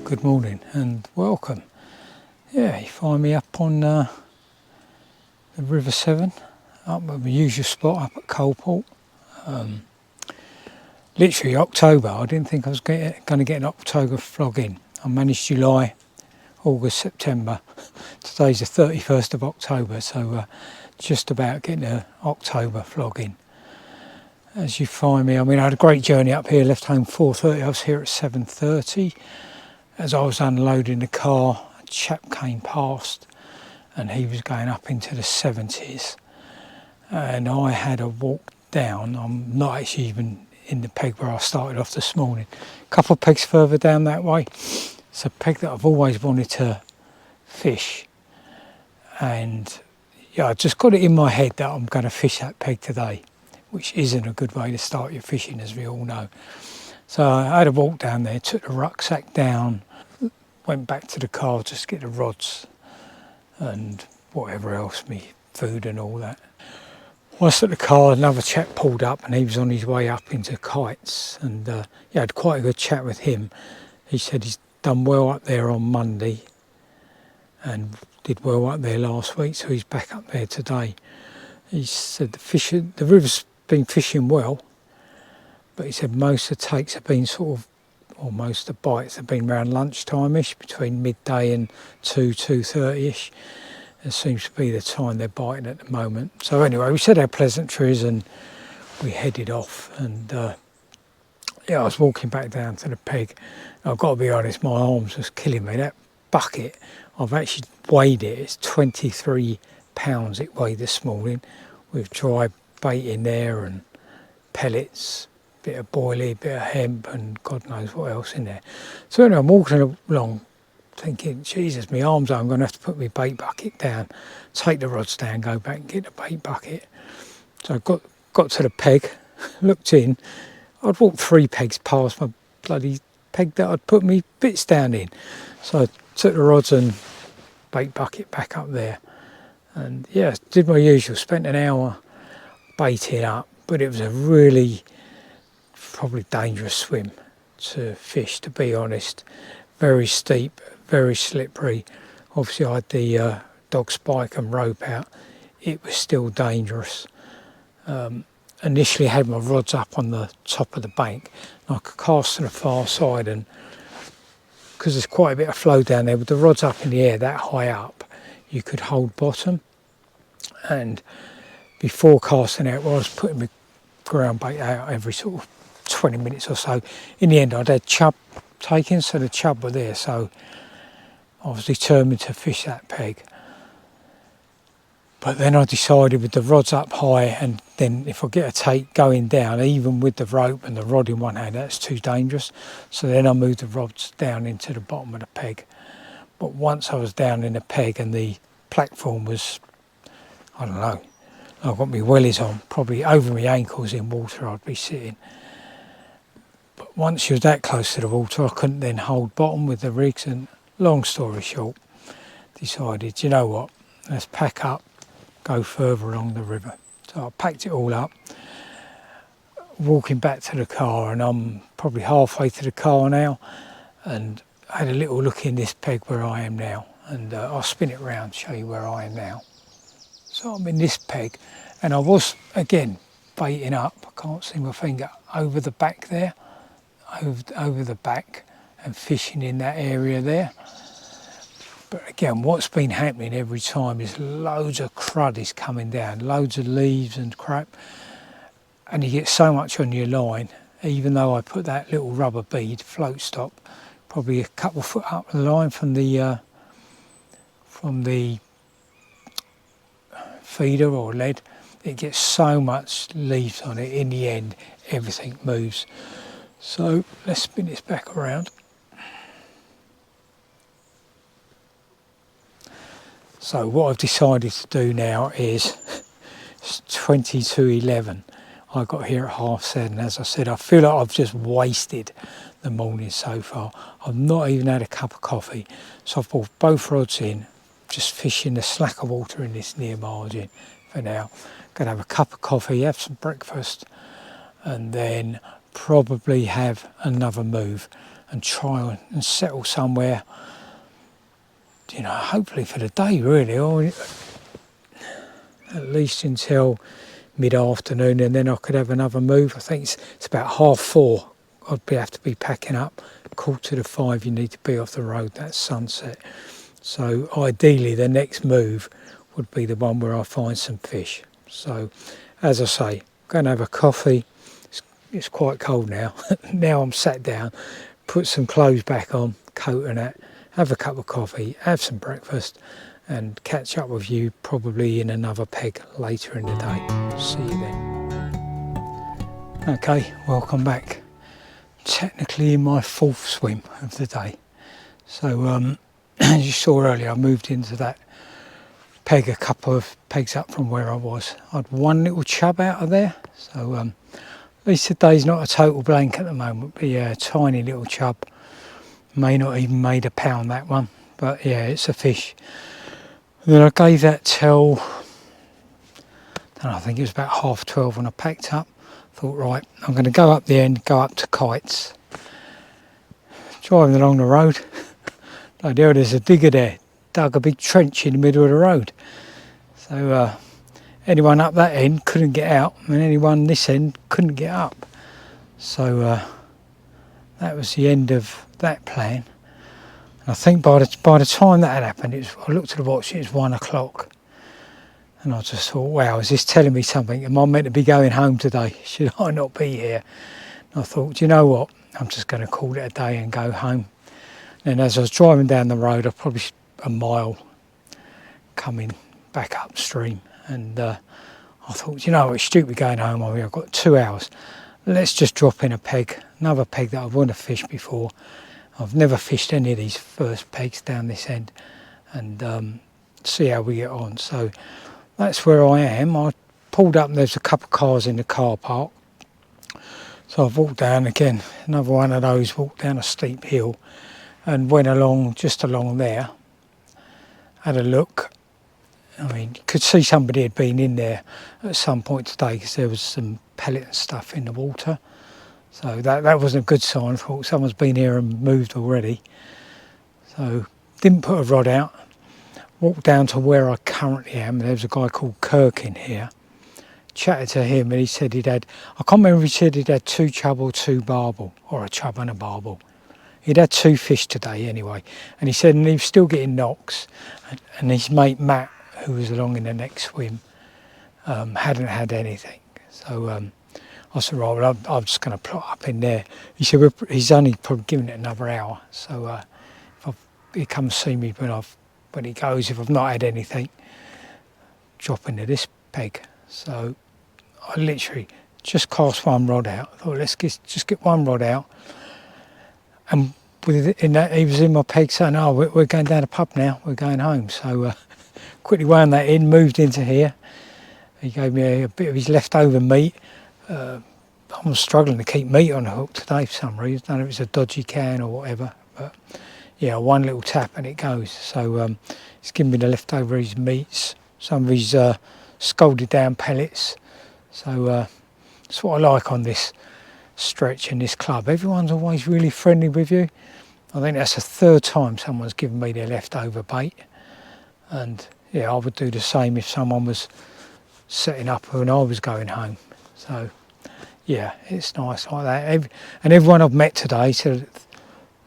good morning and welcome. Yeah, you find me up on the River Severn, up at my usual spot up at Coalport. Literally October. I didn't think I was going to get an October vlog in. I managed July, August, September. Today's the 31st of October, so just about getting an October vlog in. As you find me, I had a great journey up here, left home 4:30, I was here at 7:30. As I was unloading the car, a chap came past and he was going up into the 70s. And I had a walk down. I'm not actually even in the peg where I started off this morning. A couple of pegs further down that way. It's a peg that I've always wanted to fish. And yeah, I just got it in my head that I'm going to fish that peg today, which isn't a good way to start your fishing, as we all know. So I had a walk down there, took the rucksack down, went back to the car just to get the rods and whatever else, me food and all that. Once at the car, another chap pulled up and he was on his way up into kites, and yeah, I had quite a good chat with him. He said he's done well up there on Monday and did well up there last week, so he's back up there today. He said the river's been fishing well, but he said most of the takes have been or most of the bites have been around lunchtime-ish, between midday and 2:30ish. It seems to be the time they're biting at the moment. So anyway, we said our pleasantries and we headed off. And yeah, I was walking back down to the peg. I've got to be honest, my arms was killing me. That bucket, I've actually weighed it. It's 23 pounds it weighed this morning, with dry bait in there and pellets, bit of boilie, bit of hemp, and God knows what else in there. So anyway, I'm walking along thinking, Jesus, my arms are, I'm going to have to put my bait bucket down, take the rods down, go back and get the bait bucket. So I got to the peg, looked in. I'd walked 3 pegs past my bloody peg that I'd put my bits down in. So I took the rods and bait bucket back up there. And yeah, did my usual, spent an hour baiting up, but it was a really probably dangerous swim to fish, to be honest. Very steep, very slippery. Obviously I had the dog spike and rope out. It was still dangerous. Initially I had my rods up on the top of the bank and I could cast to the far side, and because there's quite a bit of flow down there, with the rods up in the air that high up, you could hold bottom. And before casting out, well, I was putting my ground bait out every sort of 20 minutes or so. In the end I'd had chub taken, so the chub were there, so I was determined to fish that peg. But then I decided, with the rods up high, and then if I get a take going down, even with the rope and the rod in one hand, that's too dangerous. So then I moved the rods down into the bottom of the peg. But once I was down in the peg and the platform was, I don't know, I've got my wellies on, probably over my ankles in water I'd be sitting. But once you was that close to the water, I couldn't then hold bottom with the rigs, and long story short, decided, you know what, let's pack up, go further along the river. So I packed it all up, walking back to the car, and I'm probably halfway to the car now, and I had a little look in this peg where I am now, and I'll spin it round, show you where I am now. So I'm in this peg, and I was, again, baiting up, I can't see my finger, over the back there, over the back, and fishing in that area there. But again, what's been happening every time is loads of crud is coming down, loads of leaves and crap, and you get so much on your line. Even though I put that little rubber bead float stop probably a couple of foot up the line from the feeder or lead, it gets so much leaves on it, in the end everything moves. So let's spin this back around. So what I've decided to do now is, it's 22:11. I got here at 7:30. As I said, I feel like I've just wasted the morning so far. I've not even had a cup of coffee. So I've brought both rods in, just fishing the slack of water in this near margin for now. Going to have a cup of coffee, have some breakfast, and then probably have another move and try and settle somewhere, you know, hopefully for the day really, or at least until mid-afternoon, and then I could have another move. I think it's about 4:30 I'd have to be packing up. 4:45 you need to be off the road, that's sunset. So ideally the next move would be the one where I find some fish. So as I say, I'm going to have a coffee. It's quite cold now. Now I'm sat down, put some clothes back on, coat and that, have a cup of coffee, have some breakfast, and catch up with you probably in another peg later in the day. See you then. Okay, welcome back. Technically in my 4th swim of the day. So as you saw earlier, I moved into that peg a couple of pegs up from where I was. I had one little chub out of there. So at least today's not a total blank at the moment, but yeah, a tiny little chub. May not even made a pound, that one, but yeah, it's a fish. And then I gave that till, I think it was about 12:30 when I packed up. Thought, right, I'm going to go up the end, go up to Kites. Driving along the road, there's a digger there, dug a big trench in the middle of the road. So anyone up that end couldn't get out, and anyone this end couldn't get up. So that was the end of that plan. And I think by the time that had happened, I looked at the watch, it was 1 o'clock. And I just thought, wow, is this telling me something? Am I meant to be going home today? Should I not be here? And I thought, do you know what? I'm just going to call it a day and go home. And as I was driving down the road, I probably a mile coming back upstream. And I thought, you know, it's stupid going home. I've got 2 hours. Let's just drop in a peg, another peg that I've wanted to fish before. I've never fished any of these first pegs down this end, and see how we get on. So that's where I am. I pulled up and there's a couple of cars in the car park. So I've walked down again, another one of those, walked down a steep hill and went along, just along there, had a look. I mean, you could see somebody had been in there at some point today because there was some pellet and stuff in the water. So that wasn't a good sign. I thought someone's been here and moved already. So didn't put a rod out. Walked down to where I currently am. There was a guy called Kirk in here. Chatted to him and he said I can't remember if he said he'd had 2 chub or 2 barbel, or a chub and a barbel. He'd had 2 fish today anyway. And he said, and he was still getting knocks. And his mate Matt, who was along in the next swim, hadn't had anything. So I said, right, well, I'm just going to plot up in there. He said, he's only probably given it another hour. So he comes see me when he goes, if I've not had anything, drop into this peg. So I literally just cast 1 rod out. I thought, let's just get 1 rod out. And in that, he was in my peg saying, oh, we're going down the pub now, we're going home. So quickly wound that in, moved into here. He gave me a bit of his leftover meat. I'm struggling to keep meat on the hook today for some reason. I don't know if it's a dodgy can or whatever, but yeah, 1 little tap and it goes. So he's given me the leftover of his meats, some of his scalded down pellets. So that's what I like on this stretch and this club. Everyone's always really friendly with you. I think that's the 3rd time someone's given me their leftover bait. And yeah, I would do the same if someone was setting up when I was going home. So yeah, it's nice like that. And everyone I've met today, so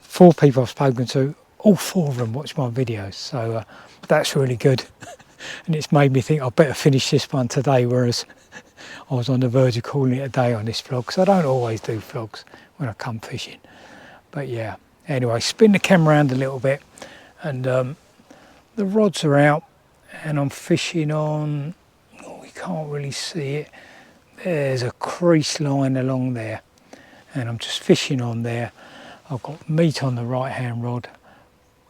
4 people I've spoken to, all 4 of them watch my videos. So that's really good. And it's made me think I better finish this one today, whereas I was on the verge of calling it a day on this vlog, because I don't always do vlogs when I come fishing. But yeah, anyway, spin the camera around a little bit, and the rods are out, and I'm fishing on, we can't really see it, there's a crease line along there, and I'm just fishing on there. I've got meat on the right hand rod,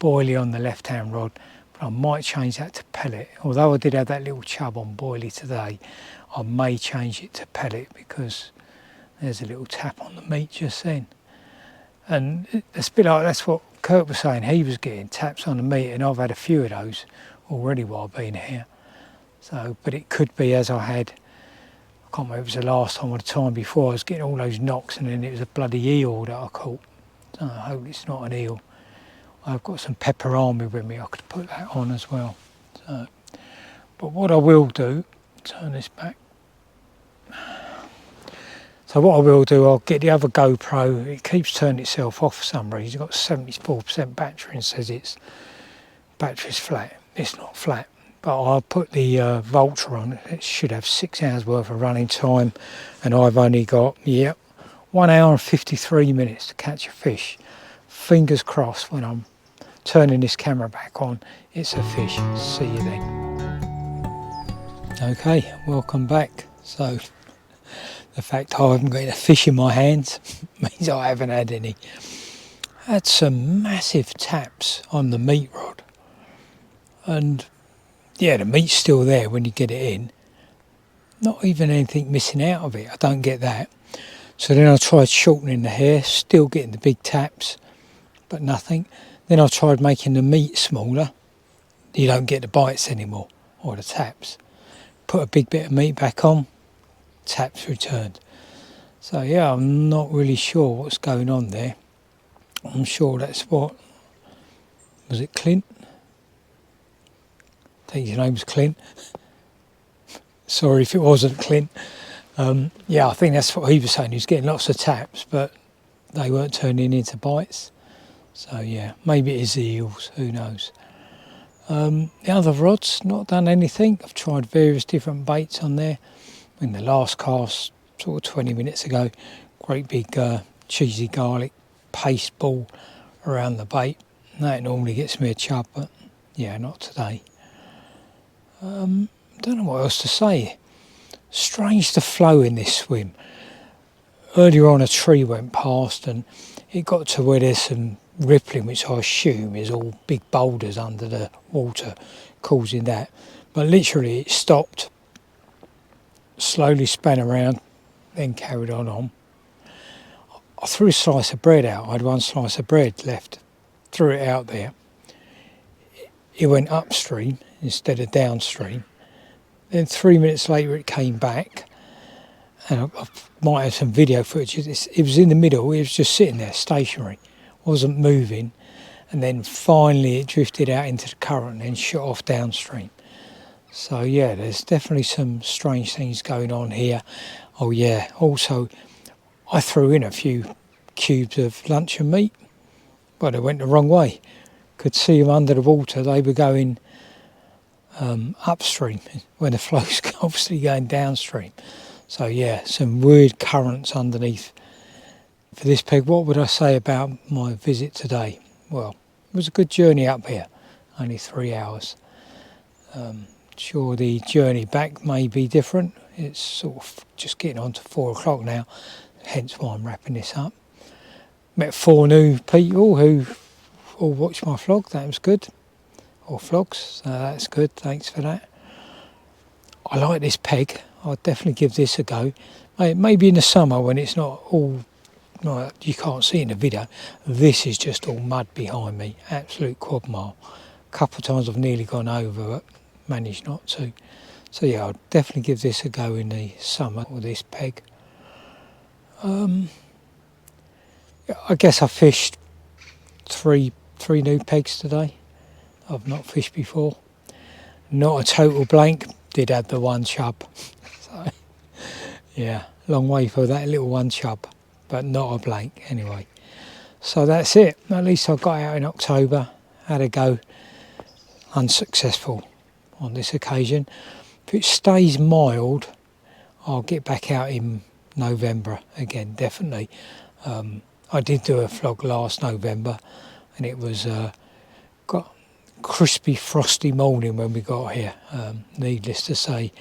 boilie on the left hand rod, but I might change that to pellet. Although I did have that little chub on boilie today, I may change it to pellet because there's a little tap on the meat just then. And it's a bit like, that's what Kurt was saying, he was getting taps on the meat, and I've had a few of those already while I've been here. So, but it could be as I I can't remember if it was the last time or the time before, I was getting all those knocks and then it was a bloody eel that I caught. So I hope it's not an eel. I've got some pepperami with me, I could put that on as well. So, but what I will do, turn this back. So what I will do, I'll get the other GoPro, it keeps turning itself off for some reason. It's got 74% battery and says its battery's flat. It's not flat. But I'll put the Vulture on, it should have 6 hours worth of running time, and I've only got, 1 hour and 53 minutes to catch a fish. Fingers crossed when I'm turning this camera back on, it's a fish. See you then. Okay, welcome back. So, the fact I haven't got a fish in my hands means I haven't had any. I had some massive taps on the meat rod, and yeah, the meat's still there when you get it in. Not even anything missing out of it. I don't get that. So then I tried shortening the hair, still getting the big taps, but nothing. Then I tried making the meat smaller. You don't get the bites anymore, or the taps. Put a big bit of meat back on, taps returned. So yeah, I'm not really sure what's going on there. I'm sure that's what, was it Clint? I think his name's Clint. Sorry if it wasn't Clint. Yeah, I think that's what he was saying. He was getting lots of taps, but they weren't turning into bites. So yeah, maybe it is the eels, who knows. The other rods, not done anything. I've tried various different baits on there. In the last cast, sort of 20 minutes ago, great big cheesy garlic paste ball around the bait. That normally gets me a chub, but yeah, not today. Don't know what else to say. Strange the flow in this swim. Earlier on a tree went past and it got to where there's some rippling, which I assume is all big boulders under the water causing that. But literally it stopped, slowly span around, then carried on. I threw a slice of bread out. I had one slice of bread left. Threw it out there. It went upstream instead of downstream. Then 3 minutes later it came back, and I might have some video footage. It was in the middle, it was just sitting there stationary, wasn't moving, and then finally it drifted out into the current and then shot off downstream. So yeah, there's definitely some strange things going on here. Oh yeah, also I threw in a few cubes of luncheon meat, but they went the wrong way. Could see them under the water, they were going upstream when the flow's obviously going downstream. So yeah, some weird currents underneath. For this peg, what would I say about my visit today? Well, it was a good journey up here, only 3 hours. Sure, the journey back may be different. It's sort of just getting on to 4 o'clock now, hence why I'm wrapping this up. Met 4 new people who all watched my vlog, that was good. Or vlogs, so that's good, thanks for that. I like this peg, I'll definitely give this a go. Maybe in the summer when it's not all, you can't see in the video, this is just all mud behind me, absolute quagmire. A couple of times I've nearly gone over, but managed not to. So yeah, I'll definitely give this a go in the summer, or this peg. I guess I fished three new pegs today. I've not fished before. Not a total blank, did have the one chub. So, yeah, long way for that little one chub, but not a blank anyway. So that's it. At least I got out in October, had a go, unsuccessful on this occasion. If it stays mild, I'll get back out in November again, definitely. I did do a vlog last November, and it was got crispy, frosty morning when we got here. Needless to say,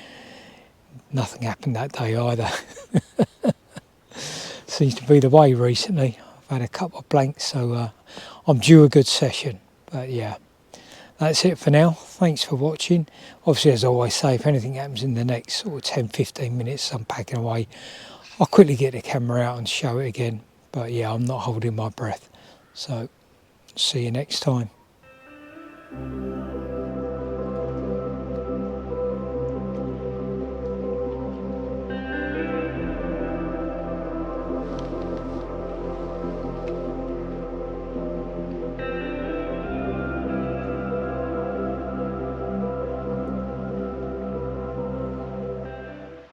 nothing happened that day either. Seems to be the way recently. I've had a couple of blanks, so I'm due a good session. But yeah, that's it for now. Thanks for watching. Obviously, as I always say, if anything happens in the next sort of 10-15 minutes, I'm packing away, I'll quickly get the camera out and show it again. But yeah, I'm not holding my breath. So see you next time.